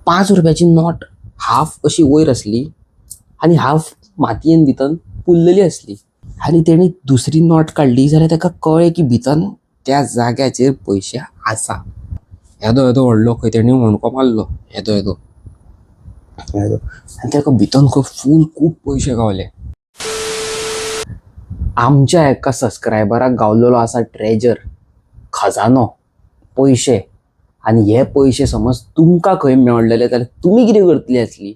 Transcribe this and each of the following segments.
5 रुपयाची note half अशी वयर असली आणि हाफ मातयेन भितन पुल्लली असली. आनी तेणी दुसरी नोट काडली जाल्यार ताका कळ्ळें की भितन त्या जाग्याचेर पयशे आसा. येदो येदो व्हडलो खंय तेणी होणको मारलो, येदो येदो येदो, आनी ताका भितन खंय खूब पयशे गावले. आमच्या एका सबस्क्रायबराक गावलेलो आसा ट्रेजर, खजानो, पयशे. आनी हे पयशे समज तुमकां खंय मेळलेले जाल्यार तुमी कितें करतली आसली?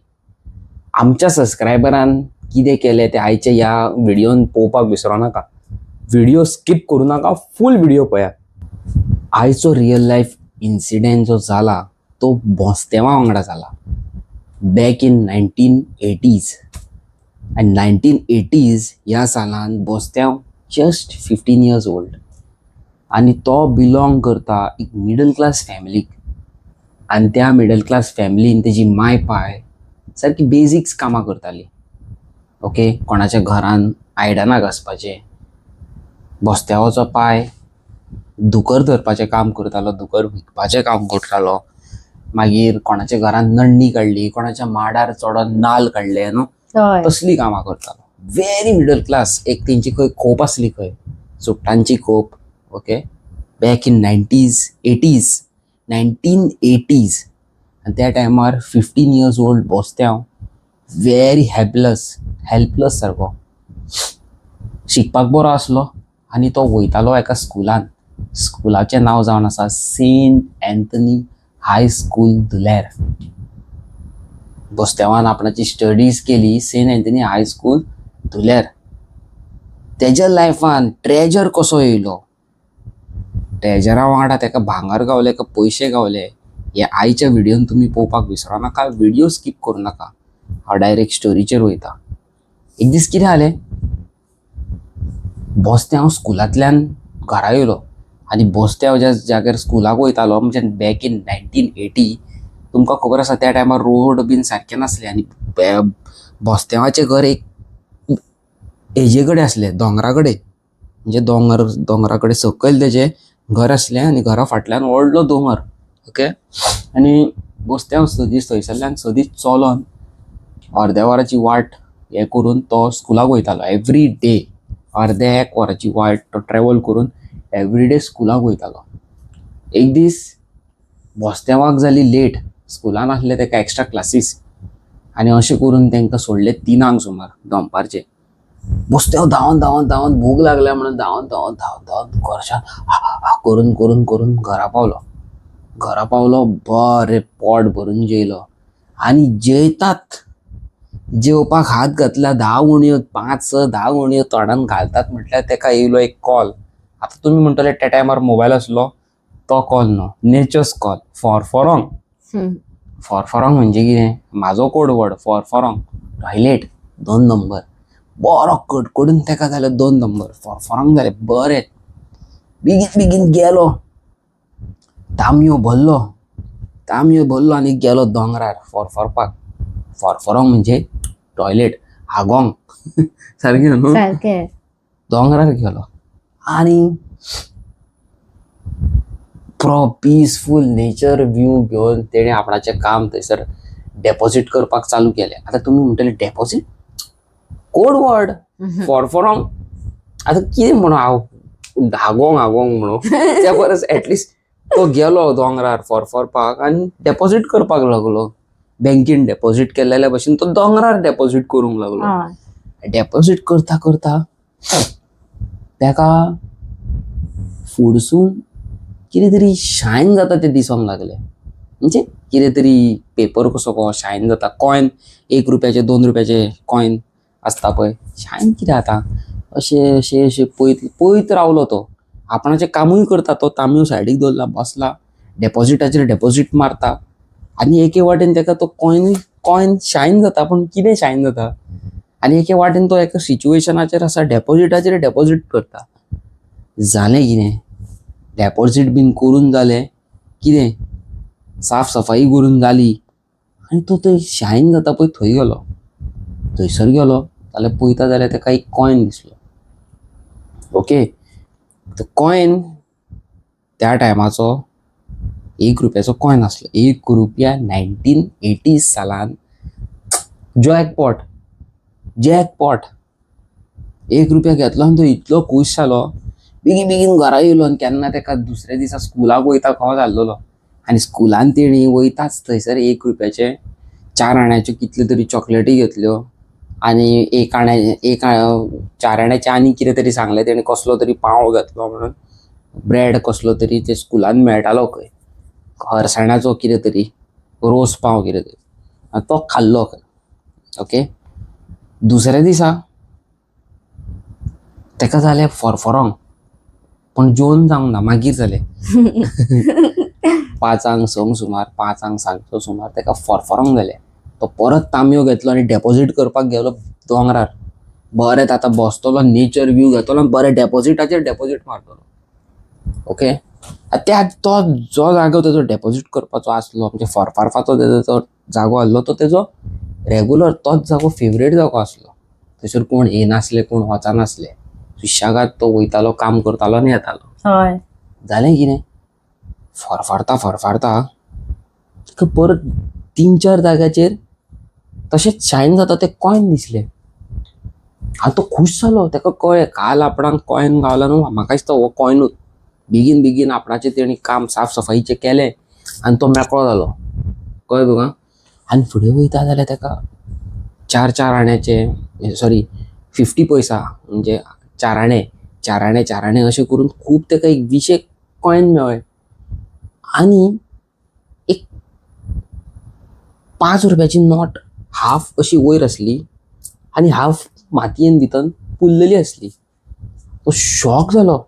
आमच्या सबस्क्रायबरान कितें केलें तें आयच्या ह्या व्हिडिओन पळोवपाक विसरो नाका. व्हिडिओ स्किप करूं नाका, फूल व्हिडिओ पळयात. आयचो रियल लायफ इन्सिडेंट जो जाला तो बोस्तेवा वांगडा जाला. Back in 1980s. आनी 1980s ह्या सालान बोस्त्यांव जस्ट 15 years old. आनी तो बिलोंग करता एक मिडल क्लास फॅमिलीक. आनी त्या मिडल क्लास फॅमिलीन तेजी माय पाय सारकी बेजिक्स कामां करताली. ओके, कोणाच्या घरान आयदनां घासपाचें. बोस्त्यावाचो पाय दुकर धरपाचें काम करतालो, दुकर विकपाचें काम करतालो. मागीर कोणाच्या घरान नण्णी काडली, कोणाच्या माडार चडोन नाल्ल काडले न्हू, तसली कामां करतालो. Very middle class. एक तेंची खंय खोप आसली, खंय सुट्टांची खोप. Okay, back in 1980s. आनी त्या टायमार 15 years old बोस्त्यांव व्हेरी हेल्पलस सारको. शिकपाक बरो आसलो आनी तो वयतालो एका स्कुलान. स्कुलाचें नांव जावन आसा सेंट एंथनी हाय स्कूल, धुलेर. बोस्त्यावान आपणाची स्टडीज केली सेंट एंथनी हाय स्कूल, धुलेर. तेज्या लायफान ट्रेजर कसो येयलो, ट्रेजरा वांगडा ताका भांगर गावले का पयशे गावले, हे आयच्या व्हिडिओन तुमी पळोवपाक विसरो नाका. व्हिडिओ स्किप करूं नाका. हांव डायरेक्ट स्टोरीचेर वयता. एक दीस कितें जालें, बोस्त्यांव स्कुलांतल्यान घरा येयलो आनी बोस्त्यांव ज्या जाग्यार स्कुलाक वयतालो म्हणजे बॅक इन 1980, तुमकां खबर आसा त्या टायमार रोड बीन सारके नासले. आनी बोस्त्यांवाचें घर एक हेजे कडेन आसलें, दोंगरा कडेन. म्हणजे दोंगरा कडेन सकयल तेजें घर आसलें आनी घरा फाटल्यान व्हडलो दोंगर. ओके, आनी बोस्त्यांव सदींच थंयसरल्यान सदींच चलोन अर्द्या वराची वाट हें करून तो स्कुलाक वयतालो. एवरी डे अर्द्या 1 वराची वाट तो ट्रॅवल करून एवरीडे स्कुलाक वयतालो. एक दीस बोस्त्यांवाक जाली लेट. स्कुलान आसले ताका एक्स्ट्रा क्लासीस आनी अशें करून तांकां सोडले 3 सुमार दनपारचे. बोस्त्यांव धांवन भूक लागल्या म्हणून धांवन घरच्यान करून घरा पावलो. बरें पोट भरून जेयलो आनी जेवपाक हात घातला. 5-10 गुणयो तोंडान घालतात म्हटल्यार ताका येयलो एक कॉल. आतां तुमी म्हणटले त्या टायमार मोबायल आसलो, तो कॉल न्हू, नेचर्स कॉल. फॉरफॉरोंग म्हणजे कितें, म्हाजो कोड वर्ड फॉरफॉरोंग. Toilet 2 number. बरो कडकडून ताका जाले 2 नंबर. फॉरफॉरोंग जाले. बरें बेगीन गेलो, तांबयो भरलो आनी गेलो दोंगरार फॉरफॉरपाक. फॉरफॉरोंग म्हणजे टॉयलेट, हागोंग. सारकें न्हू. दोंगरार गेलो आनी पीसफूल नेचर व्यू घेवन तेणे आपणाचें काम थंयसर डेपॉझिट करपाक चालू केलें. आतां तुमी म्हणटले डेपॉझिट, कोड वर्ड फॉरफॉरोंग. आतां कितें म्हणून हांव हागोंग म्हणून. त्या परस एटलिस्ट तो गेलो दोंगरार फॉरफॉरपाक आनी डेपॉझिट करपाक लागलो. बँकेन डेपॉझिट केलेल्या भशेन तो दोंगरार डेपॉझिट करूंक लागलो. डेपॉझिट करता ताका फुडसून कितें तरी शायन जाता तें दिसोंक लागलें. म्हणजे कितें तरी पेपर कसो शायन जाता. कॉयन 1 रुपयाचे 2 रुपयाचे कॉयन आसता पळय, शायन कितें जाता अशें पळयत रावलो तो. आपणाचें कामूय करता तो. तांबयो सायडीक दवरला, बसला, डेपॉझिटाचेर डेपॉझिट मारता आनी एके वाटेन ताका तो कॉयन शायन जाता. पूण कितें शायन जाता आनी एके वाटेन तो एका सिच्युएशनाचेर आसा, डेपॉझिटाचेर डेपॉझिट करता. जालें कितें, डेपॉझिट बीन करून जालें कितें, साफ सफाई करून जाली आनी तो थंय शायन जाता पळय थंय गेलो. थंयसर गेलो जाल्यार पळयता जाल्यार ताका एक कॉयन दिसलो. ओके, तो कॉयन त्या टायमाचो ₹1 कॉइन असलो. ₹1 1980 सालान जॅकपॉट. ₹1 घेतलो आनी तो इतलो खूश जालो. बेगीन बेगीन घरा येयलो आनी केन्ना ताका दुसऱ्या दिसा स्कुलाक वयता कहो जाल्लो. आनी स्कुलान तेणी वयताच थंयसर ₹1चे 4 आण्याच्यो कितल्यो तरी चॉकलेटी घेतल्यो आनी 4 आण्याचे आनी कितें तरी सांगलें तेणी. कसलो तरी पाव घेतलो म्हणून, ब्रेड कसलो तरी ते स्कुलान मेळटालो खंय, हरसाण्याचो कितें तरी रोस पाव कितें तरी, आनी तो खाल्लो खंय. ओके. दुसऱ्या दिसा ताका जालें फरफरोंक, पण जेवण जावंक ना. मागीर जालें 5 संक सुमार, 5 सांजचो सुमार ताका फरफरोंक जालें. तो परत तांबयो घेतलो आनी डेपॉझीट करपाक गेलो दोंगरार. बरें आतां बसतलो, नेचर व्यू घेतलो आनी बरें डेपॉझिटाचेर डेपॉझीट मारतलो. ओके. तो जो जागो तेजो डेपॉझीट करपाचो आसलो, म्हणजे फरफरपाचो तेजो जागो आसलो, तो तेजो रेगुलर तोच जागो फेवरेट जागो आसलो. थंयसर कोण येनासले, कोण वचनासले. सुशेगाद तो वयतालो, काम करतालो आनी येतालो. जालें कितें, फरफरता ताका परत 3-4 जाग्याचेर तशेंच शायन जाता ते कॉइन दिसले. आनी तो खूश जालो. ताका कळ्ळें काल आपणाक कॉइन गावला न्हू, म्हाका दिसता हो कॉइनूच. बेगीन बेगीन आपणाचें तेणी काम साफ सफाईचें केलें आनी तो मेकळो जालो. कळ्ळें तुका. आनी फुडें वयता जाल्यार ताका 4 आण्याचे, सॉरी 50 पैसा, म्हणजे 4 आणे अशें करून खूब ताका एक 20 कॉइन मेळ्ळे. आनी एक ₹5ची नोट हाफ अशी वयर आसली आनी हाफ मातयेन भितर पुल्लली आसली. तो शॉक जालो.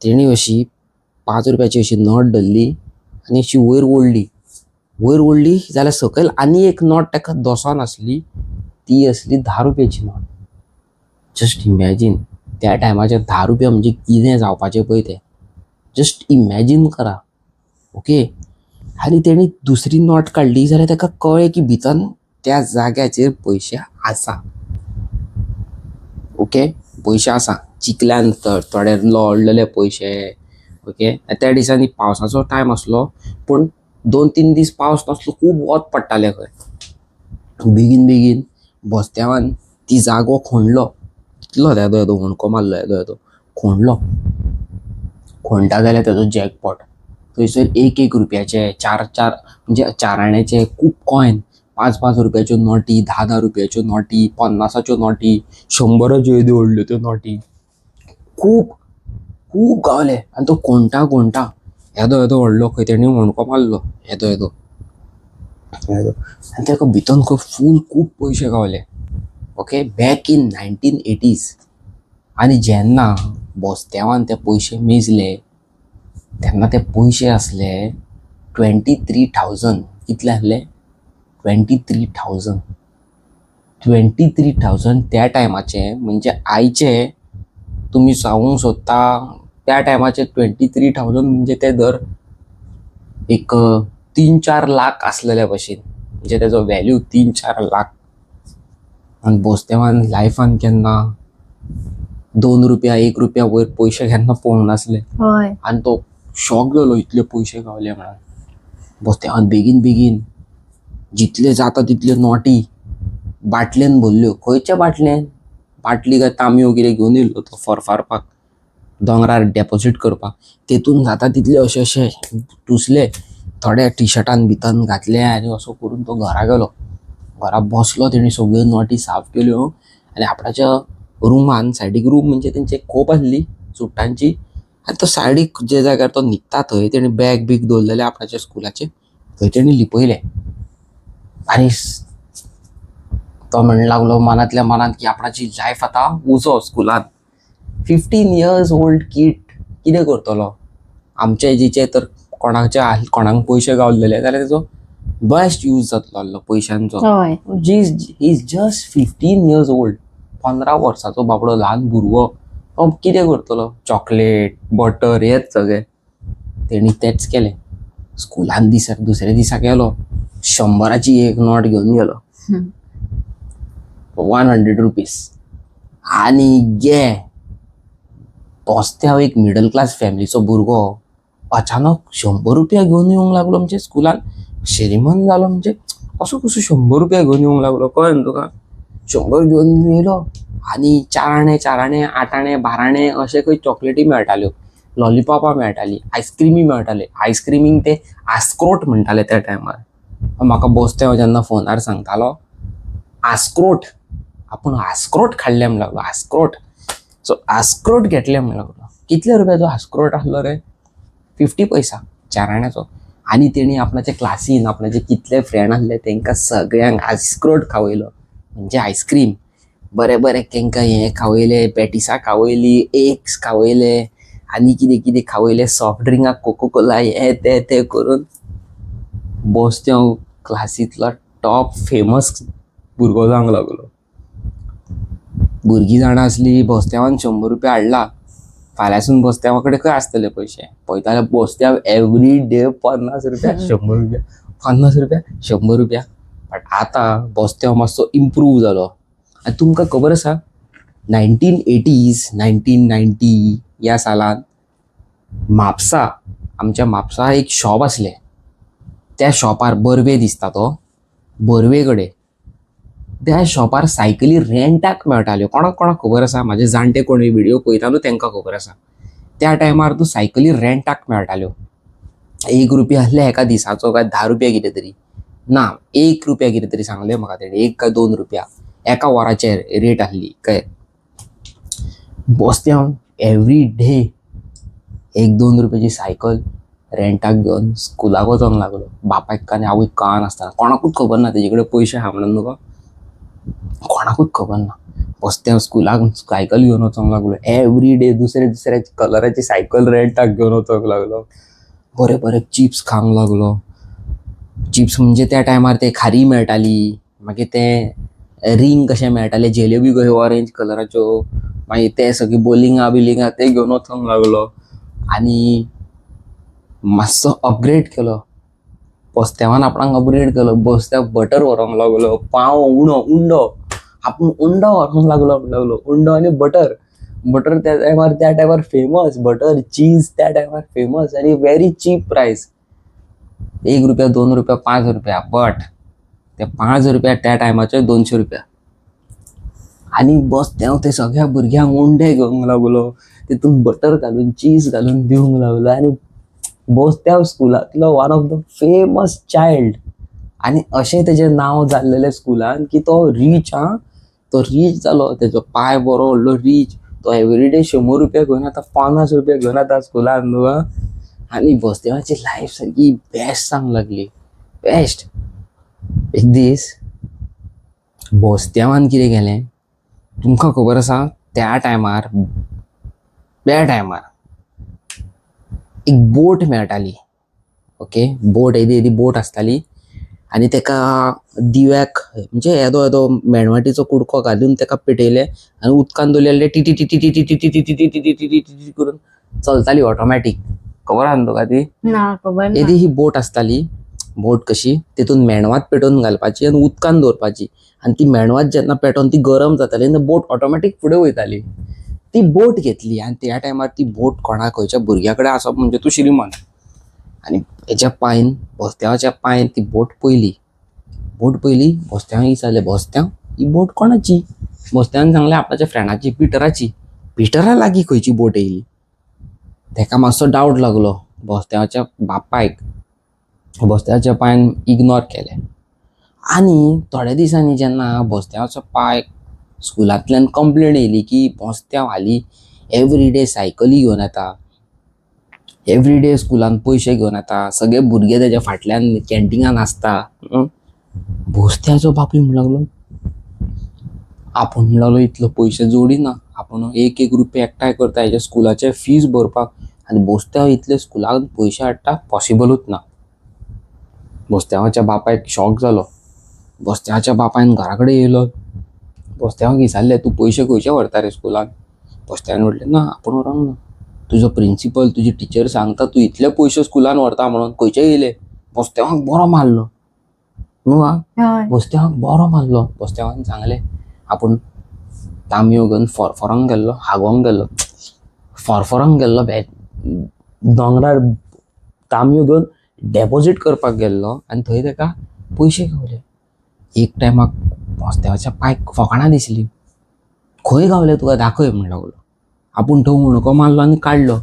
तेणी अशी ₹5ची अशी नोट धरली आनी अशी वयर ओडली जाल्यार सकयल आनी एक नोट ताका दोसोन आसली. ती आसली ₹10ची नोट. जस्ट इमॅजीन, त्या टायमाचेर ₹10 म्हणजे कितें जावपाचें पळय तें. जस्ट इमॅजीन करा. ओके. आनी तेणी दुसरी नोट काडली जाल्यार ताका कळ्ळें की भितर त्या जाग्याचेर पयशे आसा. ओके. पयशे आसा. चिकल्यान थोडे लडलेले पयशे. ओके. त्या दिसांनी पावसाचो टायम आसलो, पूण 2-3 दीस पावस नासलो, खूब वत पडटालें खंय. बेगीन बेगीन बस्त्यावान ती जागो खणलो. कितलो येदो होणको मारलो, येदो खणटा जाल्यार तेजो जॅकपॉट. थंयसर ₹1 4 म्हणजे 4 आण्याचे खूब कॉइन, ₹5 नोटी, ₹10 नोटी, 50च्यो नोटी, 100च्यो येद्यो व्हडल्यो त्यो नोटी खूब खूब गावले. आनी तो कोणटा येदो व्हडलो खंय तेणी होणको मारलो, येदो आनी ताका भितर फूल खूब पयशे गावले. ओके. Back in 1980s. आनी जेन्ना बस्त्यावान ते पयशे मेजले तेन्ना ते पयशे आसले 23,000. कितले आसले? 23,000 त्या टायमाचे, म्हणजे आयचे तुमी सांगूंक सोदता. त्या टायमाचे 23,000 म्हणजे ते दर एक 3-4 लाख आसलेल्या भशेन, म्हणजे तेजो व्हॅल्यू 3-4 लाख. आनी बस्त्यावान लायफान केन्ना ₹2, ₹1 वयर पयशे केन्ना पळोवंक नासले. आनी तो शॉक जालो इतले पयशे गावले म्हणून. बस्त्यावान बेगीन बेगीन जितले जाता तितल्यो नोटी बाटलेन भरल्यो. खंयच्या बाटलेन? बाटली काय तांबयो कितें घेवन येयल्लो तो फरफरपाक, दोंगरार डेपॉझीट करपाक. तेतून जाता तितले अशे टुसले, थोडे टी-शर्टान भितर घातले आनी असो करून तो घरा गेलो. घरा बसलो, तेणी सगळ्यो नोटी साफ केल्यो आनी आपणाच्या रुमान, सायडीक रूम म्हणजे तेंची खोप आसली चुट्टांची, आनी तो सायडीक जे जाग्यार तो न्हिदता थंय तेणी बॅग बीग दवरलेले आपणाचे स्कुलाचे, थंय तेणी लिपयले. आनी तो म्हणूंक लागलो मनांतल्या मनांत की आपणाची लायफ आतां उजो स्कुलान. 15 years old किड कितें करतलो? आमच्या एजीचे तर कोणाक पयशे गावलेले जाल्यार तेजो बेस्ट यूज जातलो आसलो पयशांचो. He is just 15 years old. 15 वर्साचो बाबडो, ल्हान भुरगो. तो कितें करतलो? चॉकलेट, बटर, हेच सगळें. तेणी तेच केलें. स्कुलान दुसऱ्या दिसा गेलो, 100ची एक नोट घेवन गेलो, ₹100. आनी गे बस्त्याव एक मिडल क्लास फॅमिलीचो भुरगो अचानक 100 रुपया घेऊन येऊंक लागलो म्हणजे स्कुलान. श्रीमंत झालो म्हणजे असं कसं 100 रुपया घेऊन येऊंक लागलो कळन तुका. 100 घेऊन येयलो आणि 4 आणे 4 आणे 8 आणे 12 आणे अशे खंय चॉकलेटी मेळटाल्यो, लॉलीपॉपां मेळटाली, आयस्क्रीमी मेळटाले. आयस्क्रीमींग ते आस्क्रोट म्हणटाले त्या टायमार. म्हाका बसते जेन्ना फोनार सांगतालो आस्क्रोट, आपूण आस्क्रोट खाल्ले म्हणून लागलो. आस्क्रोट, सो आस्क्रोट घेतले म्हणून लागलो. कितल्या रुपयाचो आस्क्रोट आसलो रे? 50 पैसा 4 आण्याचो. आणि तेणी आपणाच्या क्लासीन आपणाचे कितले फ्रेंड आसले तेंकां सगळ्यांक आस्क्रोट खावयलो, म्हणजे आयस्क्रीम. बरे बरे तेंकां हे खावयले, पॅटिसां खावयली, एग्स खावयले आनी कितें कितें खावयले, सॉफ्ट ड्रिंकां कोकोकोला हे ते करून बसते हांव क्लासींतलो टॉप फेमस भुरगो जावंक लागलो. भुरगीं जाणां आसली बसत्यावान 100 रुपया हाडला, फाल्यांसून बसत्यावा कडेन खंय आसतले पयशे. पळयता जाल्यार बसत्याव एवरी डे 50 रुपया 100 रुपया 50 रुपया 100 रुपया. बट आतां बसत्याव मातसो इम्प्रूव जालो. आनी तुमकां खबर आसा 1980s 1990 ह्या सालान म्हापसा, आमच्या म्हापसा एक शॉप आसलें. त्या शॉपार बर्वे दिसता तो, बर्वे कडेन त्या शॉपार सायकली रेंटाक मेळटाल्यो. कोणाक कोणाक खबर आसा? म्हाजे जाणटे कोण व्हिडिओ पळयता न्हू तेंकां खबर आसा. त्या टायमार तूं सायकली रेंटाक मेळटाल्यो. 1 रुपया आसले एका दिसाचो काय 10 रुपया कितें तरी, ना 1 रुपया कितें तरी सांगलें म्हाका तेणी, 1 काय 2 रुपया एका वराचेर रेट आसली कळ्ळें. बसत्याव एवरी डे 1-2 रुपयाची सायकल रेंटाक घेवन स्कुलाक वचोंक लागलो. बापायक आनी आवयक कळनासतना, कोणाकूच खबर ना तेजे कडेन पयशे आहा म्हणून न्हू, कोणाकूच खबर ना. बसत्याव स्कुलाक सायकल घेवन वचोंक लागलो. एवरी डे दुसऱ्या दुसऱ्या कलराची सायकल रेंटाक घेवन वचोंक लागलो. बरे बरे चिप्स खावंक लागलो. चिप्स म्हणजे त्या टायमार ते खारी मेळटाली, मागीर ते रिंग कशे मेळटाले, जेलेबी कश्यो ऑरेंज कलराच्यो, मागीर ते सगळी बोलिंगा ते घेवन वचोंक लागलो. आनी मातसो अपग्रेड केलो. बसत्यावान आपणाक अपग्रेड केलो. बसत्याव बटर व्हरोंक लागलो, पाव उंडो आपूण उंडो व्हरोंक लागलो. उंडो आनी बटर त्या टायमार फेमस. बटर चीज त्या टायमार फेमस आनी व्हेरी चीप प्रायस. 1 रुपया 2 रुपया 5 रुपया, बट ते 5 रुपया त्या टायमाचे 200 रुपया. आनी बसत्याव ते सगळ्या भुरग्यांक उंडे घेवंक लागलो, तितून बटर घालून चीज घालून दिवंक लागलो. आनी बसत्याव स्कुलांतलो one of the famous child. आनी अशें तेजें नांव जाल्लेलें स्कुलान की तो रीच तो रीच जालो. तेजो पाय बरो व्हडलो रीच. तो एवरीडे 100 रुपया घेवन येता, 50 रुपया घेवन येता स्कुलान न्हू. आनी बसत्यावाची लायफ सारकी बेस्ट जावंक लागली, बेस्ट. एक दीस बसत्यावान कितें केलें तुमकां खबर आसा? त्या टायमार एक बोट मेळटाली. ओके, बोट येदी बोट आसताली आनी तेका दिव्याक म्हणजे येदो मेणवाटीचो कुडको घालून तेका पेटयले आनी उदकान दवरलेले टी टी टी टी टी टी टी टी टी टी टी टी टी टी करून चलताली ऑटोमॅटीक. खबर आहा तुका ती? ना खबर ना. येदी ही बोट आसताली. बोट कशी तितून मेणवात पेटोवन घालपाची आनी उदकान दवरपाची आनी ती मेणवात जेन्ना पेटोवन ती गरम जाताली आनी बोट ऑटोमॅटीक फुडें वयताली. ती बोट घेतली आनी त्या टायमार ती बोट कोणाक खंयच्या भुरग्या कडेन आसप म्हणजे तूं श्रीमंत. आनी हेच्या पायन बसत्यावाच्या पायन ती बोट पयली बसत्यावांक विचारलें, बसत्याव ही बोट कोणाची? बसत्यावान सांगलें आपणाच्या फ्रेंडाची, पिटराची. पिटरा लागीं खंयची बोट येयली? तेका मातसो डावट लागलो. बसत्यावाच्या बापायक बसत्यावाच्या पायन इग्नोर केलें. आनी थोड्या दिसांनी जेन्ना बसत्यावाचो पाय स्कुलांतल्यान कंप्लेन येयली की बसत्याव हालीं एवरीडे सायकली घेवन येता, एवरीडे स्कुलान पयशे घेवन येता, सगळे भुरगे तेज्या फाटल्यान कॅन्टिनान आसता. बसत्याचो बापूय म्हणूंक लागलो, आपूण म्हणूंक लागलो इतलो पयशे जोडिना, आपूण 1-1 रुपया एकठांय करता हेज्या स्कुलाचे फीज भरपाक, आनी बसत्याव इतले स्कुलान पयशे हाडटा, पॉसिबलूच ना. बसत्यावाच्या बापायक शॉक जालो. बसत्यावाच्या बापायन घरा कडेन येयलो. बसत्यावाक विचारलें, तूं पयशे खंयचे व्हरता रे स्कुलान? बसत्यावान म्हटलें, ना आपूण व्हरोंक ना. तुजो प्रिंसिपल तुजी टिचर सांगता तूं इतले पयशे स्कुलान व्हरता म्हणून, खंयचे येयले? बसत्यावाक बरो मारलो न्हू. बसत्यावाक बरो मारलो. बसत्यावान सांगलें, आपूण तांबयो घेवन फॉरफॉरांक गेल्लो, हागोंक गेल्लो, फॉरफॉरांक गेल्लो दोंगरार तांबयो घेवन डेपॉझिट करपाक गेल्लो आनी थंय ताका पयशे गावले. एक टायमाक बोस्त्याच्या पांयक फकाणां दिसली. खंय गावले तुका दाखय म्हण लागलो. आपूण तो मुणको मारलो आनी काडलो.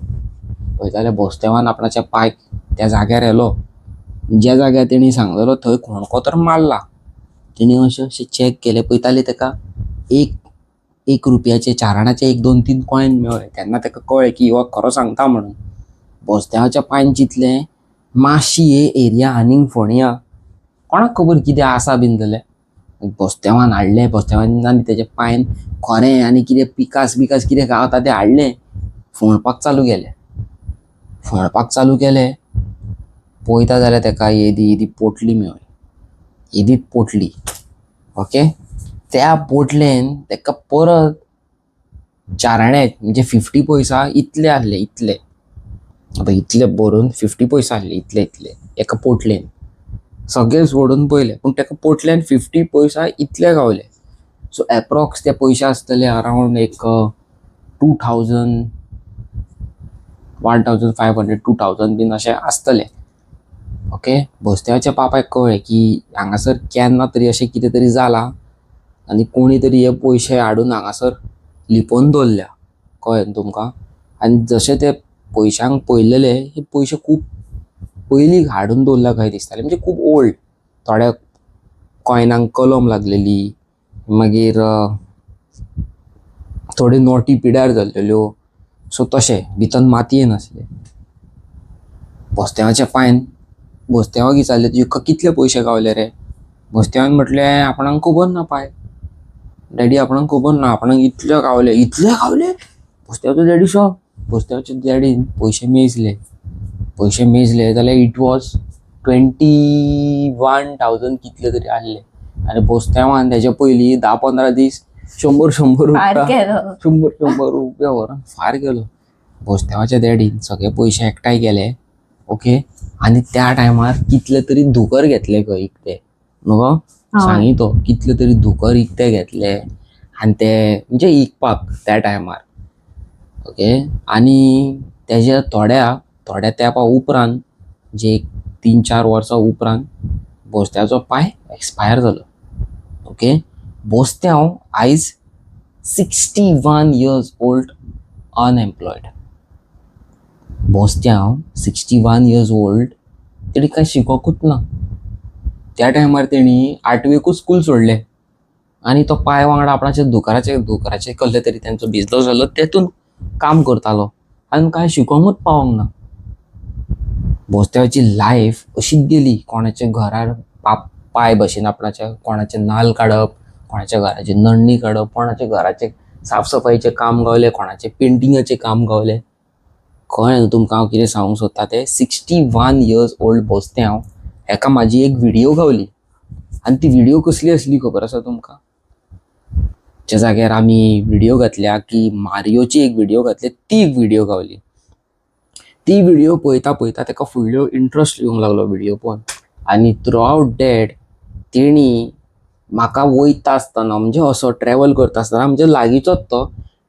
पळयताले बोस्त्यावान आपणाच्या पांयक त्या जाग्यार येलो. ज्या जाग्यार तेणी सांगलेलो थंय कोणको तर मारला. तेणी अशें चॅक केलें, पळयताले ताका एक रुपयाचे 4 आण्याचे 1, 2, 3 कॉयन मेळ्ळे. तेन्ना ताका कळ्ळें की हो खरो सांगता म्हणून. बोस्त्याच्या पांयन चिंतलें मातशी हे एरिया आनीक फोण्या, कोणाक खबर कितें आसा बीन जाल्यार. बोस्त्यावान हाडलें, बोस्त्यावान तेजे पांयन खोरें आनी कितें पिकास कितें गावता तें हाडलें, फोणपाक चालू केलें. पळयता जाल्यार ताका येदी पोटली मेळ्ळी. येदीत पोटली. ओके, त्या पोटलेन ताका परत 4 आणे म्हणजे 50 पैसा इतले आहले. इतले बरोवन 50 पैसा आहले इतले एका पोटलेन. सगळे सोडून पयले पूण ताका पोटल्यान 50 पैसा इतले गावले. सो एप्रॉक्स ते पयशे आसतले अरावंड एक 2000, 1500, 2000 बीन अशें आसतले. ओके, बोस्त्याच्या बापायक कळ्ळें की हांगासर केन्ना तरी अशें कितें तरी जालां आनी कोणी तरी हे पयशे हाडून हांगासर लिपोवन दवरल्या. कळ्ळें तुमकां. आनी जशें ते पयशांक पळयलेले हे पयशे खूब पयलीं हाडून दवरल्या कशें दिसताले, म्हणजे खूब ओल्ड. थोड्या कॉयनांक कलम लागलेली, मागीर थोडी नोटी पिड्यार जाल्लेल्यो. सो तशें भितर मातयेन आसले. बोस्त्याच्या पांयन बोस्त्यावाक विचारलें तुका कितले पयशे गावले रे. बोस्त्यावान म्हटलें आपणाक खबर ना पाय, डॅडी आपणाक खबर ना, आपणाक इतले गावले. बोस्त्याचो डॅडी शॉक. बोस्त्याच्या डॅडीन पयशे मेजले जाल्यार इट वॉज 21,000 कितले तरी आहले. आनी बोस्त्यावान तेच्या पयलीं 10-15 दीस 100 रुपया व्हरून फार केलो. बोस्त्यावाच्या डॅडीन सगळे पयशे एकठांय केले. ओके, आनी त्या टायमार कितले तरी धुकर घेतले खंय इकते न्हू, सांगी तो कितले तरी धुकर इकते घेतले आनी ते म्हणजे इकपाक त्या टायमार. ओके, आनी तेज्या थोड्या तेंपा उपरांत जे 3-4 वर्सां उपरांत बोस्त्याचो पांय एक्सपायर जालो. ओके, बोस्त्याव आयज 61 years old अनएम्प्लॉयड. बोस्त्याव 61 years old, तेणी काय शिकोकूच ना. त्या टायमार तेणी 8वेकूच स्कूल सोडलें आनी तो पांय वांगडा आपणाचे दुकराचे कसले तरी तेंचो बिजनस जालो, तेतून काम करतालो आनी काय शिकोंकूच पावोंक ना. बोस्त्याची लायफ अशीच गेली. कोणाच्या घरार पाय भशेन आपणाच्या कोणाचे नाल्ल काडप, कोणाच्या घराची नण्णी काडप, कोणाच्या घराचे साफसफाईचे काम गावले, कोणाचे पेंटिंगाचे काम गावले. कळ्ळें न्हू तुमकां हांव कितें सांगूंक सोदता तें. 61 years old बोस्त्याव हेका म्हाजी एक व्हिडिओ गावली. आनी ती व्हिडिओ कसली असली खबर आसा तुमकां. ज्या जाग्यार आमी व्हिडिओ घातल्या की मारियोची एक व्हिडिओ घातली, ती एक व्हिडिओ गावली. ती व्हिडिओ पळयता ताका फुडल्यो इंट्रस्ट येवंक लागलो व्हिडिओ पळोवन. आनी थ्रू आवट डॅट तेणी म्हाका वयता आसतना म्हणजे असो ट्रॅव्हल करता आसतना, म्हणजे लागींचोच तो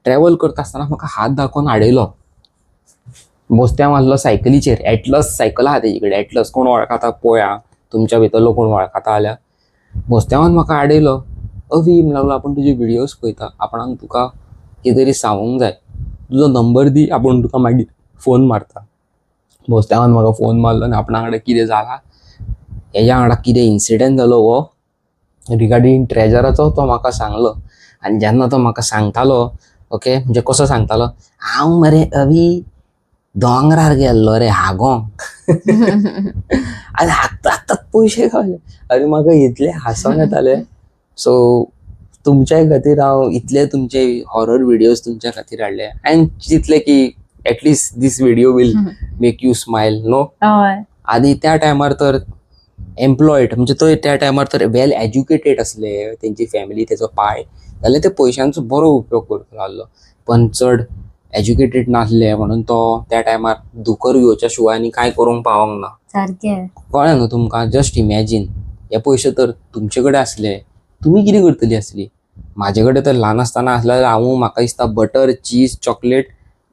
ट्रॅव्हल करता आसतना म्हाका हात दाखोवन हाडयलो. बोस्त्याव आसलो सायकलीचेर. एटलस सायकल आहा तेजे कडेन. एटलस कोण वळखता पळोवया तुमच्या भितरलो कोण वळखता जाल्यार. बोस्त्यावान म्हाका हाडयलो. अवी म्हणून लागलो आपूण तुजे व्हिडिओज पळयता, आपणाक तुका कितें तरी सांगूंक जाय, तुजो नंबर दी, आपूण तुका मागीर फोन मारता. बोस्त्यावान म्हाका फोन मारलो आनी आपणा कडेन कितें जालां, हेज्या वांगडा कितें इन्सिडंट जालो हो रिगार्डींग ट्रेजराचो तो म्हाका सांगलो. आनी जेन्ना तो म्हाका सांगतालो, ओके, म्हणजे कसो सांगतालो, हांव मरे अवी दोंगरार गेल्लो रे हागोंक आनी हागतात पयशे गावले. आनी म्हाका इतले हांसोंक येताले. सो तुमच्याय खातीर हांव इतले तुमचे हॉरर व्हिडिओज तुमच्या खातीर हाडले. हांवें चिंतलें की at least this video will make you smile no. आनी त्या टायमार तर एम्प्लॉयड म्हणजे तो त्या टायमार तर वेल एज्युकेटेड असले, तेंची फॅमिली, तेजो पाय, जाल्यार ते पयशांचो बरो उपयोग करतलो आहलो. पण चड एज्युकेटेड नासले म्हणून तो त्या टायमार धुकर घेवच्या शिवाय आनी कांय करूंक पावोंक ना. सारकें कळ्ळें न्हू तुमकां. जस्ट इमॅजीन हे पयशे तर तुमचे कडेन आसले, तुमी कितें करतली आसली. म्हाजे कडेन तर ल्हान आसतना आसल्यार हांव म्हाका दिसता बटर, चीज, चॉकलेट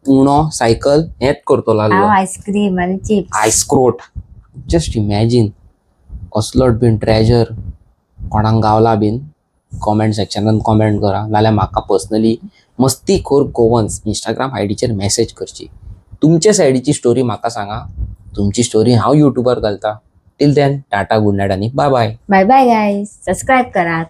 उणो सायकल हेच करतलो हांव आसलो. आईस्क्रीम आनी चिप्स. आयस्क्रोट. जस्ट इमॅजिन असलोट बीन ट्रेजर कोणाक गावला बीन कॉमेंट सेक्शनान कॉमेंट करा, नाल्यार म्हाका पर्सनली मस्तीखोर गोवन्स इंस्टाग्राम आयडीचेर मेसेज करची. तुमचे सायडीची स्टोरी म्हाका सांगा, तुमची स्टोरी हांव युट्यूबार घालता. Till then tata, good night आनी bye bye. Bye bye guys, subscribe करात.